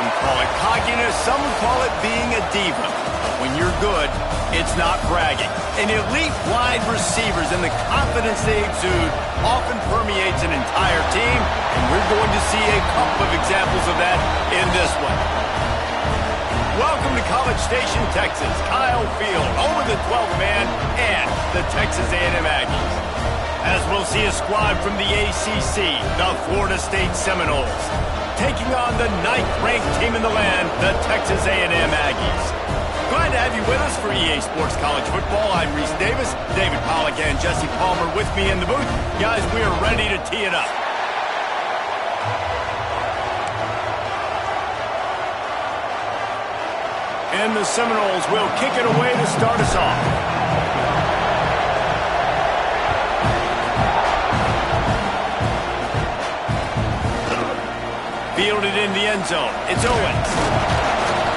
Some call it cockiness, some call it being a diva. But when you're good, it's not bragging. And elite wide receivers and the confidence they exude often permeates an entire team, and we're going to see a couple of examples of that in this one. Welcome to College Station, Texas. Kyle Field over the 12th man and the Texas A&M Aggies. As we'll see a squad from the ACC, the Florida State Seminoles, taking on the 9th-ranked team in the land, the Texas A&M Aggies. Glad to have you with us for EA Sports College Football. I'm Reese Davis, David Pollack and Jesse Palmer with me in the booth. Guys, we are ready to tee it up. And the Seminoles will kick it away to start us off. Fielded in the end zone. It's Owens.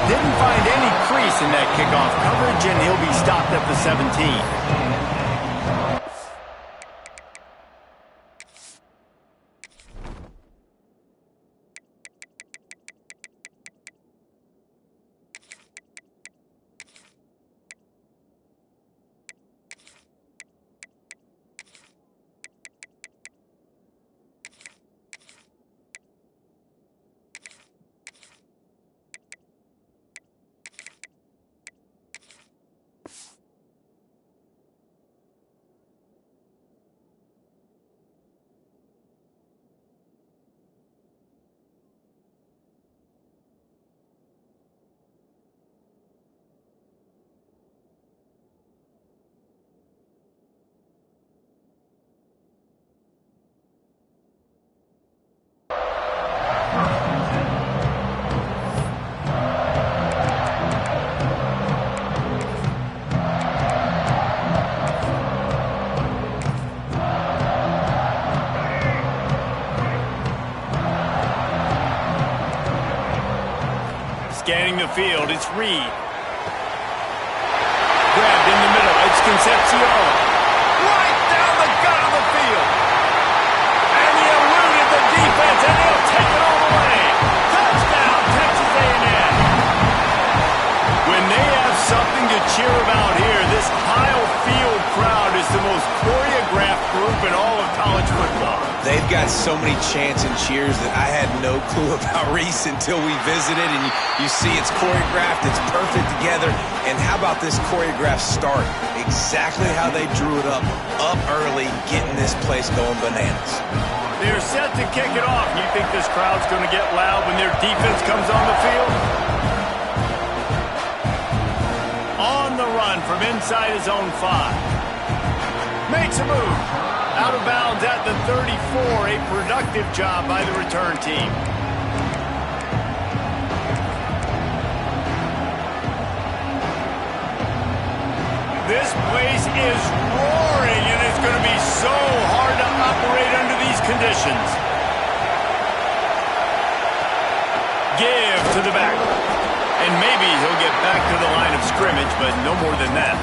Didn't find any crease in that kickoff coverage, and he'll be stopped at the 17. Scanning the field, it's Reed. Grabbed in the middle, it's Concepcion. Right down the gut of the field. And he eluded the defense, and he'll take it all the way. Touchdown, Texas A&M. When they have something to cheer about here, this Kyle Field crowd is the most choreographed group in all of college football. They've got so many chants and cheers that I had no clue about Reese until we visited, and you see it's choreographed, it's perfect together. And how about this choreographed start? Exactly how they drew it up early, getting this place going bananas. They're set to kick it off. You think this crowd's going to get loud when their defense comes on the field? On the run from inside his own 5. Makes a move. Out of bounds at the 34, a productive job by the return team. This place is roaring, and it's going to be so hard to operate under these conditions. Give to the back. And maybe he'll get back to the line of scrimmage, but no more than that.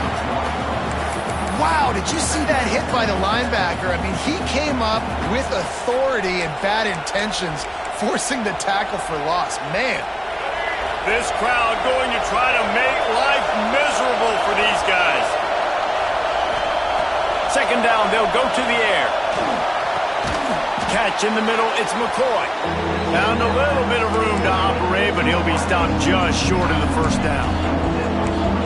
Wow, did you see that hit by the linebacker? I mean, he came up with authority and bad intentions, forcing the tackle for loss. Man. This crowd going to try to make life miserable for these guys. Second down, they'll go to the air. Catch in the middle, it's McCoy. Found a little bit of room to operate, but he'll be stopped just short of the first down.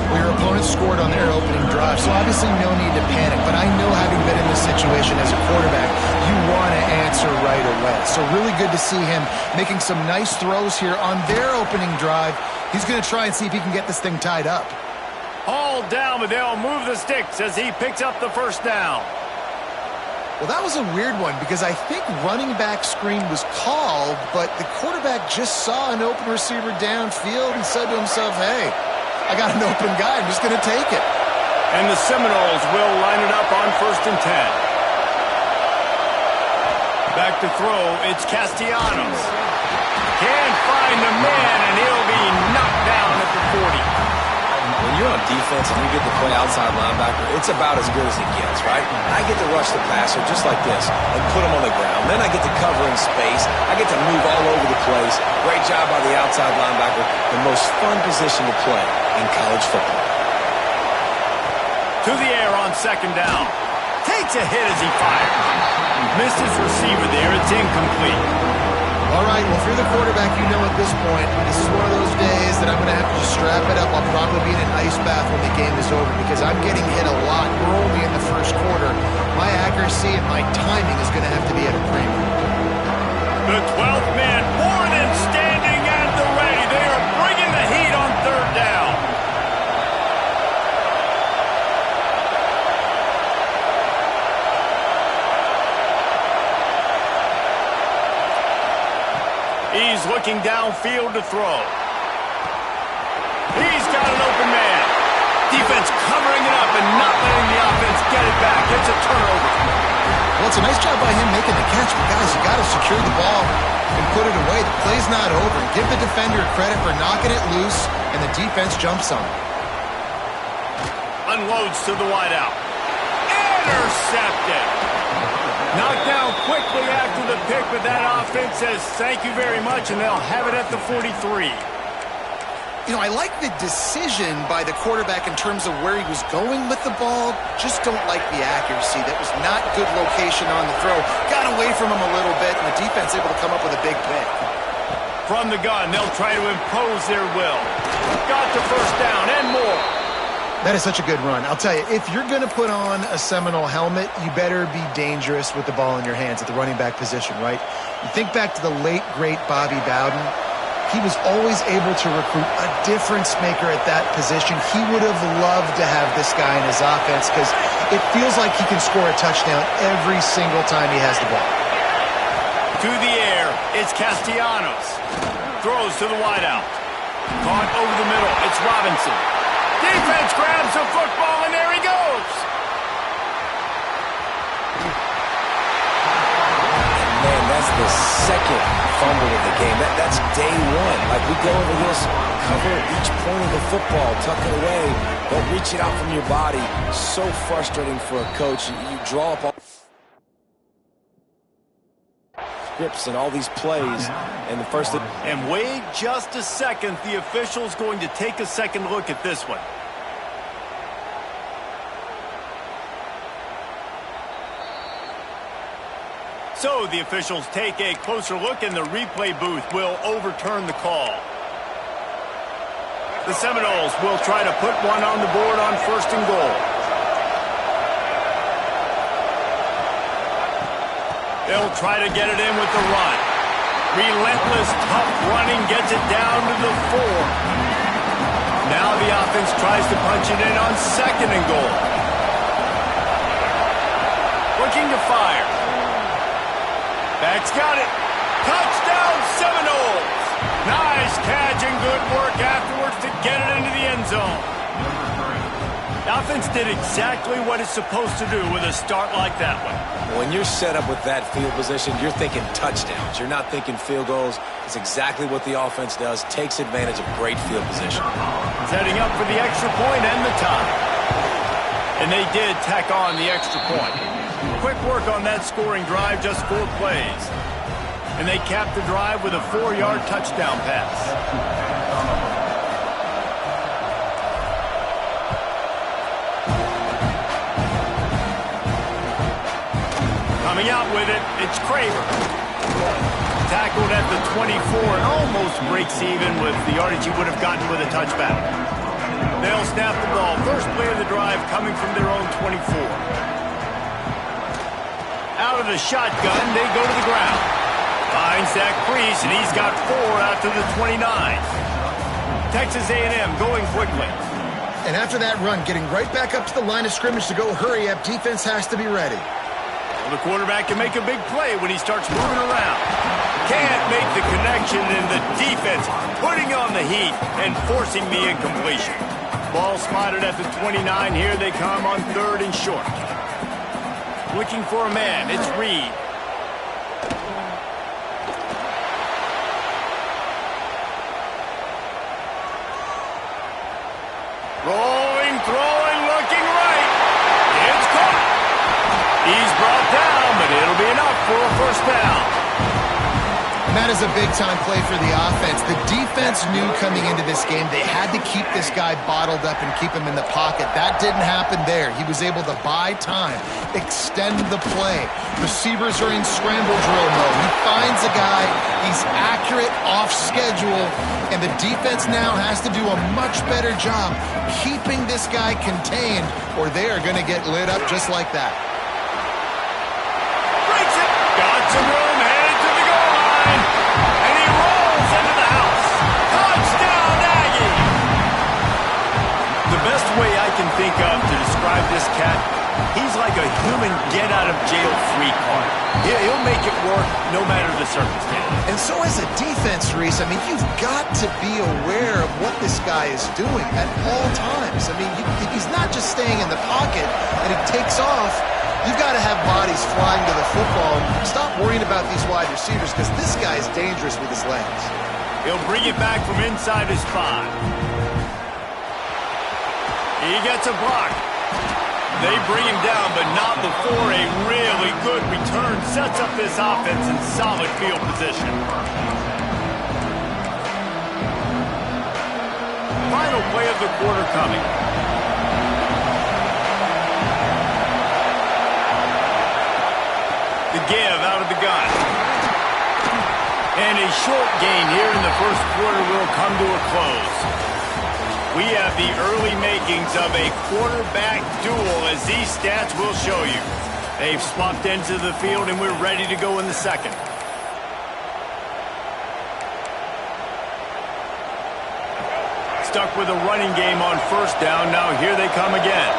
Well, your opponent scored on their opening drive, so obviously no need to panic. But I know, having been in this situation as a quarterback, you want to answer right away. So really good to see him making some nice throws here on their opening drive. He's going to try and see if he can get this thing tied up. All down, but they'll move the sticks as he picks up the first down. Well, that was a weird one because I think running back screen was called, but the quarterback just saw an open receiver downfield and said to himself, hey, I got an open guy. I'm just going to take it. And the Seminoles will line it up on 1st and 10. Back to throw, it's Castellanos. Can't find the man, and he'll be knocked down at the 40. When you're on defense and you get to play outside linebacker, it's about as good as it gets, right? I get to rush the passer just like this and put him on the ground. Then I get to cover in space. I get to move all over the place. Great job by the outside linebacker. The most fun position to play in college football. To the air on second down. Takes a hit as he fires. Missed his receiver there. It's incomplete. All right, well, if you're the quarterback, you know at this point, this is one of those days that I'm going to have to just strap it up. I'll probably be in an ice bath when the game is over because I'm getting hit a lot. We're only in the first quarter. My accuracy and my timing is going to have to be at a premium. The 12th man, more than standing at the ready. They are bringing the heat on third down. He's looking downfield to throw. He's got an open man. Defense covering it up and not letting the offense get it back. It's a turnover. Well, it's a nice job by him making the catch, but guys, you got to secure the ball and put it away. The play's not over. Give the defender credit for knocking it loose, and the defense jumps on it. Unloads to the wideout. Intercepted. Knocked down quickly after the pick, but that offense says thank you very much, and they'll have it at the 43. You know, I like the decision by the quarterback in terms of where he was going with the ball. Just don't like the accuracy. That was not good location on the throw. Got away from him a little bit, and the defense able to come up with a big pick. From the gun, they'll try to impose their will. Got the first down and more. That is such a good run. I'll tell you, if you're going to put on a Seminole helmet, you better be dangerous with the ball in your hands at the running back position, right? You think back to the late, great Bobby Bowden. He was always able to recruit a difference maker at that position. He would have loved to have this guy in his offense because it feels like he can score a touchdown every single time he has the ball. To the air, it's Castellanos. Throws to the wideout. Caught over the middle, it's Robinson. Defense grabs the football, and there he goes. Man, that's the second fumble of the game. That's day one. Like, we go over this, cover each point of the football, tuck it away, don't reach it out from your body. So frustrating for a coach. You draw up all scripts and all these plays, and the first... And wait just a second. The official's going to take a second look at this one. So the officials take a closer look, and the replay booth will overturn the call. The Seminoles will try to put one on the board on first and goal. They'll try to get it in with the run. Relentless, tough running gets it down to the 4. Now the offense tries to punch it in on second and goal. Looking to fire. Back's got it. Touchdown Seminoles. Nice catch and good work afterwards to get it into the end zone. The offense did exactly what it's supposed to do with a start like that one. When you're set up with that field position, you're thinking touchdowns. You're not thinking field goals. It's exactly what the offense does. Takes advantage of great field position. Setting up for the extra point and the tie. And they did tack on the extra point. Quick work on that scoring drive, just 4 plays. And they capped the drive with a 4-yard touchdown pass. Coming out with it, it's Craver. Tackled at the 24 and almost breaks even with the yardage he would have gotten with a touchback. They'll snap the ball. First play of the drive coming from their own 24. Out of the shotgun, they go to the ground. Finds that crease, and he's got 4 out to the 29. Texas A&M going quickly. And after that run, getting right back up to the line of scrimmage to go hurry up, defense has to be ready. Well, the quarterback can make a big play when he starts moving around. Can't make the connection, and the defense putting on the heat and forcing the incompletion. Ball spotted at the 29. Here they come on 3rd and short. Looking for a man. It's Reed. Rolling, throwing, looking right. It's caught. He's brought down, but it'll be enough for a first first down. And that is a big-time play for the offense. The defense knew coming into this game they had to keep this guy bottled up and keep him in the pocket. That didn't happen there. He was able to buy time, extend the play. Receivers are in scramble drill mode. He finds a guy, he's accurate, off schedule, and the defense now has to do a much better job keeping this guy contained, or they are going to get lit up just like that. Breaks it. Got some room, headed to the goal line. And he rolls into the house. Touchdown, Aggie. The best way I can think of to describe this cat, he's like a human get-out-of-jail-free card. He'll make it work no matter the circumstance. And so as a defense, Reese, I mean, you've got to be aware of what this guy is doing at all times. I mean, he's not just staying in the pocket and he takes off. You've got to have bodies flying to the football. Stop worrying about these wide receivers because this guy is dangerous with his legs. He'll bring it back from inside his 5. He gets a block. They bring him down, but not before a really good return sets up this offense in solid field position. Final play of the quarter coming. The give out of the gun. And a short gain here in the first quarter will come to a close. We have the early makings of a quarterback duel, as these stats will show you. They've swapped into the field, and we're ready to go in the second. Stuck with a running game on first down. Now here they come again.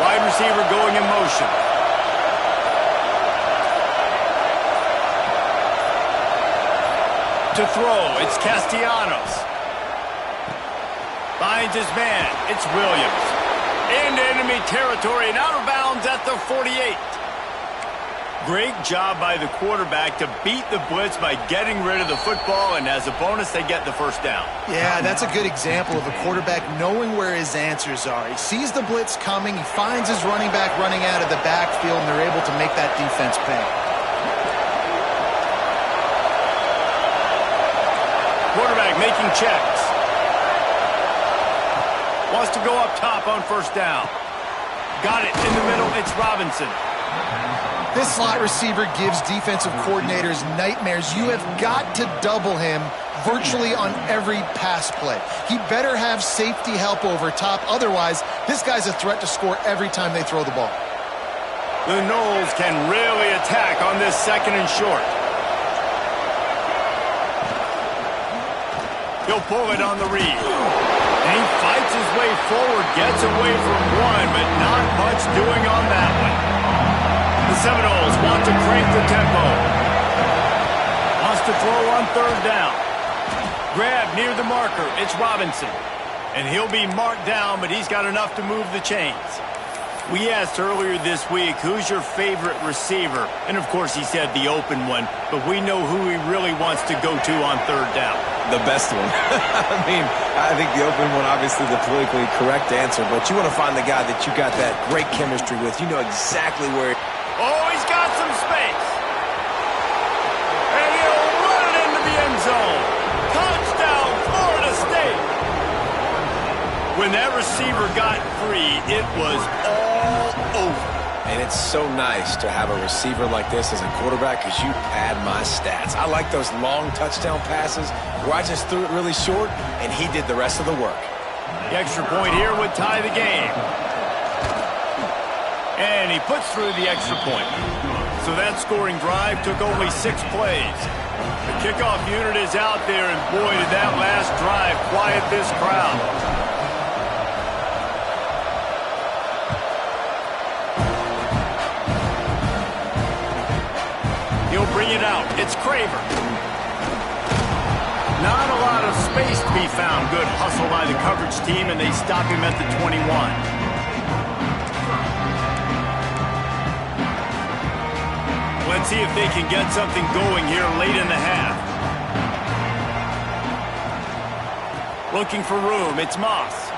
Wide receiver going in motion. To throw, it's Castellanos. Finds his man, it's Williams. Into enemy territory and out of bounds at the 48. Great job by the quarterback to beat the blitz by getting rid of the football, and as a bonus, they get the first down. Yeah, that's a good example of a quarterback knowing where his answers are. He sees the blitz coming, he finds his running back running out of the backfield, and they're able to make that defense pay. Quarterback making checks. Wants to go up top on first down. Got it in the middle. It's Robinson. This slot receiver gives defensive coordinators nightmares. You have got to double him virtually on every pass play. He better have safety help over top. Otherwise, this guy's a threat to score every time they throw the ball. The Noles can really attack on this second and short. He'll pull it on the read. And he fights his way forward, gets away from one, but not much doing on that one. The Seminoles want to crank the tempo. Wants to throw on third down. Grab near the marker. It's Robinson. And he'll be marked down, but he's got enough to move the chains. We asked earlier this week, who's your favorite receiver? And, of course, he said the open one, but we know who he really wants to go to on third down. The best one. I mean, I think the open one, obviously the politically correct answer, but you want to find the guy that you got that great chemistry with. You know exactly where... Oh, he's got some space. And he'll run it into the end zone. Touchdown, Florida State. When that receiver got free, it was all over. And it's so nice to have a receiver like this as a quarterback because you pad my stats. I like those long touchdown passes where I just threw it really short and he did the rest of the work. The extra point here would tie the game. And he puts through the extra point. So that scoring drive took only 6 plays. The kickoff unit is out there, and boy, did that last drive quiet this crowd. He'll bring it out. It's Craver. Not a lot of space to be found. Good hustle by the coverage team, and they stop him at the 21. Let's see if they can get something going here late in the half. Looking for room. It's Moss.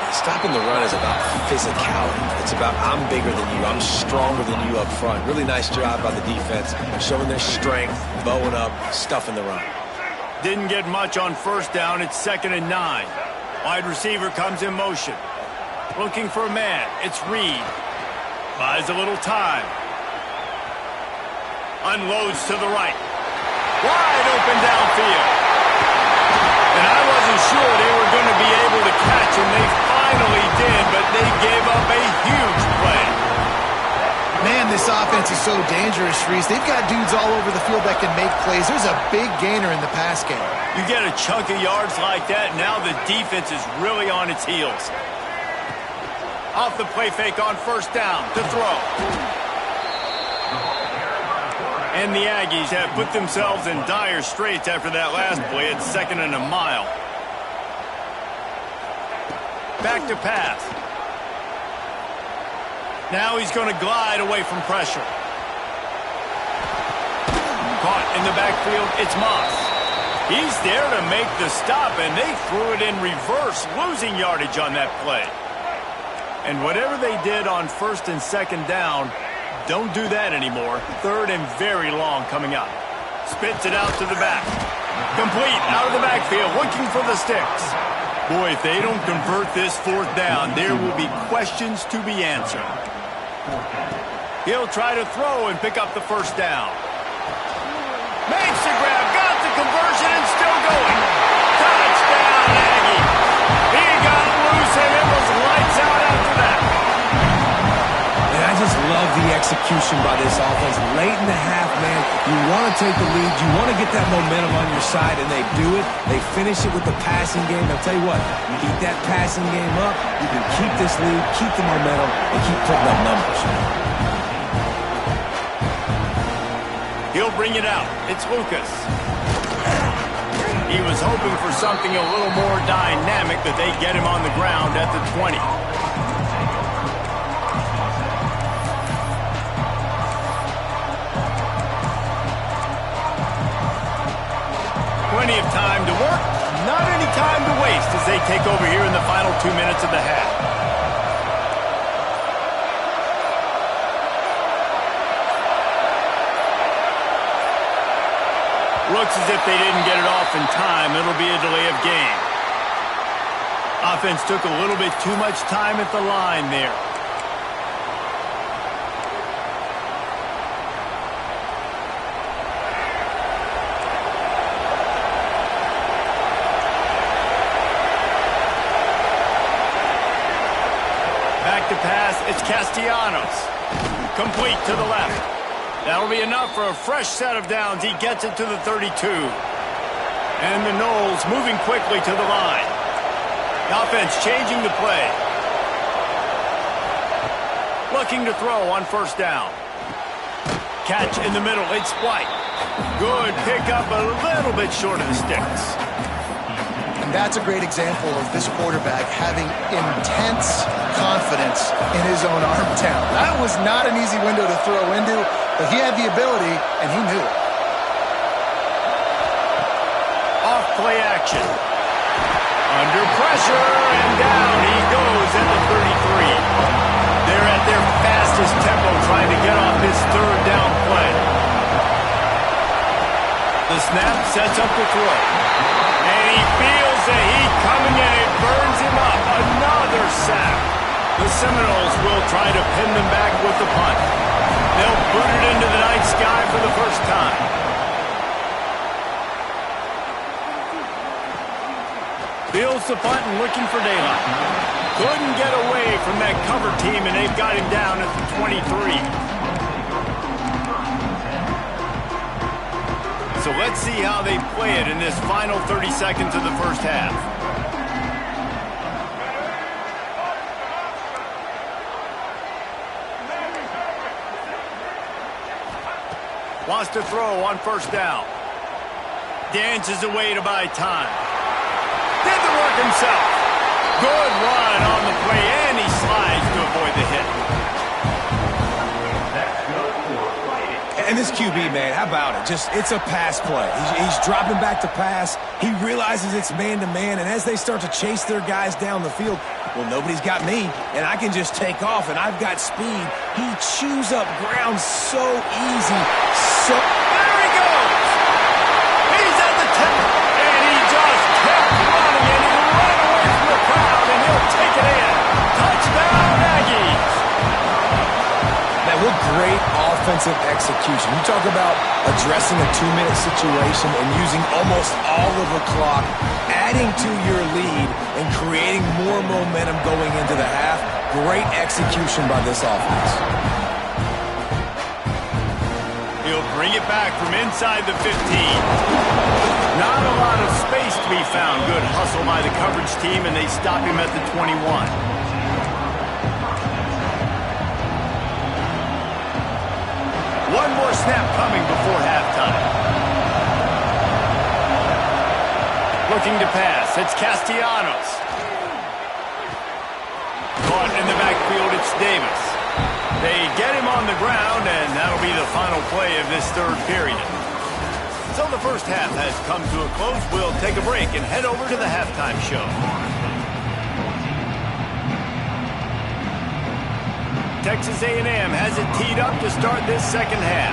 He Stopping the run is about physicality. It's about I'm bigger than you. I'm stronger than you up front. Really nice job by the defense, showing their strength, bowing up, stuffing the run. Didn't get much on first down. It's 2nd and 9. Wide receiver comes in motion. Looking for a man. It's Reed. Buys a little time. Unloads to the right. Wide open downfield. And I wasn't sure they were going to be able to catch him. They finally did, but they gave up a huge play. Man, this offense is so dangerous, Reese. They've got dudes all over the field that can make plays. There's a big gainer in the pass game. You get a chunk of yards like that, now the defense is really on its heels. Off the play fake on first down to throw. And the Aggies have put themselves in dire straits after that last play at 2nd and a mile. Back to pass. Now he's going to glide away from pressure. Caught in the backfield, it's Moss. He's there to make the stop, and they threw it in reverse, losing yardage on that play. And whatever they did on 1st and 2nd down, don't do that anymore. 3rd and very long coming up. Spits it out to the back. Complete out of the backfield, looking for the sticks. Boy, if they don't convert this 4th down, there will be questions to be answered. He'll try to throw and pick up the 1st down. Makes the grab, got the conversion, and still going. Touchdown, Aggie. He got loose, and it was lights out after that. And I just love the execution by this offense. Late in the half, man, you want to take the lead. You want to get that momentum on your side, and they do it. They finish it with the passing game. I'll tell you what, you keep that passing game up, you can keep this lead, keep the momentum, and keep putting up numbers. He'll bring it out. It's Lucas. He was hoping for something a little more dynamic, but they get him on the ground at the 20. Plenty of time to work, not any time to waste as they take over here in the final 2 minutes of the half. Looks as if they didn't get it off in time. It'll be a delay of game. Offense took a little bit too much time at the line there. Back to pass, it's Castellanos. Complete to the left. That'll be enough for a fresh set of downs. He gets it to the 32. And the Noles moving quickly to the line. The offense changing the play. Looking to throw on 1st down. Catch in the middle. It's White. Good pickup, a little bit short of the sticks. And that's a great example of this quarterback having intense confidence in his own arm talent. That was not an easy window to throw into, but he had the ability, and he knew it. Off play action. Under pressure, and down he goes at the 33. They're at their fastest tempo trying to get off this 3rd down play. The snap sets up the throw. And he feels the heat coming in. It burns him up. Another sack. The Seminoles will try to pin them back with the punt. They'll boot it into the night sky for the first time. Fields the punt and looking for daylight. Couldn't get away from that cover team, and they've got him down at the 23. So let's see how they play it in this final 30 seconds of the first half. Wants to throw on 1st down. Dances away to buy time. Did the work himself. Good run on the play, and he slides to avoid the hit. And this QB, man, how about it? It's a pass play. He's dropping back to pass. He realizes it's man-to-man, and as they start to chase their guys down the field, well, nobody's got me, and I can just take off, and I've got speed. He chews up ground so easy. There he goes! He's at the 10, and he just kept running, and he ran away from the crowd, and he'll take it in. Touchdown, Aggies! Man, what great offensive execution. You talk about addressing a 2-minute situation and using almost all of the clock, adding to your lead, and creating more momentum going into the half. Great execution by this offense. He'll bring it back from inside the 15. Not a lot of space to be found. Good hustle by the coverage team, and they stop him at the 21. One more snap coming before halftime. Looking to pass. It's Castellanos. Caught in the backfield, it's Davis. They get him on the ground, and that'll be the final play of this third period. So the first half has come to a close. We'll take a break and head over to the halftime show. Texas A&M has it teed up to start this second half.